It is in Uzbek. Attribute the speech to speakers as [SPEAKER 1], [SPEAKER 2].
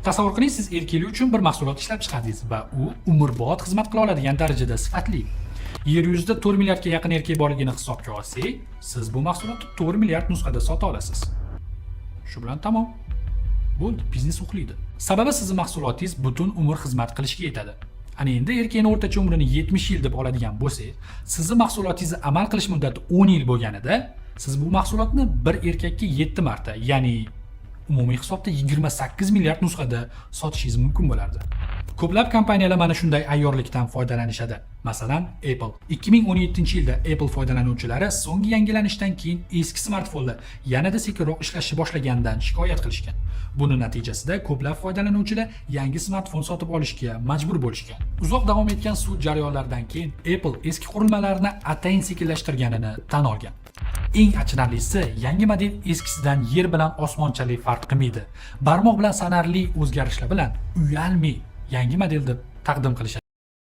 [SPEAKER 1] Tasavvur qiling, siz erkaklar uchun bir mahsulot ishlab chiqardingiz va u umrbod xizmat qila oladigan darajada sifatli. Yer yuzida 4 milliardga yaqin erkak borligini hisobga olsak, siz bu mahsulotni 4 milliard nusxada sota olasiz. Shu bilan tamom. Bo'ldi, biznes uxlaydi. Sababi sizning mahsulotingiz butun umr xizmat qilishga yetadi. Ana endi erkakning o'rtacha umrini 70 yil deb oladigan bo'lsak, sizning mahsulotingizni amal qilish muddati 10 yil bo'lganida, siz bu mahsulotni bir erkakka 7 marta, ya'ni umumiy hisobda 28 milliard nusxada sotishingiz mumkin bo'lardi. Ko'plab kompaniyalar mana shunday ayyorlikdan foydalanishadi. Masalan, Apple. 2017-yilda Apple foydalanuvchilari so'nggi yangilanishdan keyin eski smartfonlar yanada sekinroq ishlashni boshlaganidan shikoyat qilishgan. Buni natijasida ko'plab foydalanuvchilar yangi smartfon sotib olishga majbur bo'lishgan. Uzoq davom etgan sud jarayonlaridan keyin Apple eski qurilmalarini atayin sekinlashtirganini tan olgan. Eng achinarlisi, yangi model eskisidan yer bilan osmonchalik farq qilmaydi. Barmoq bilan sanarli o'zgarishlar bilan uyalmay yangi model deb taqdim qilishadi.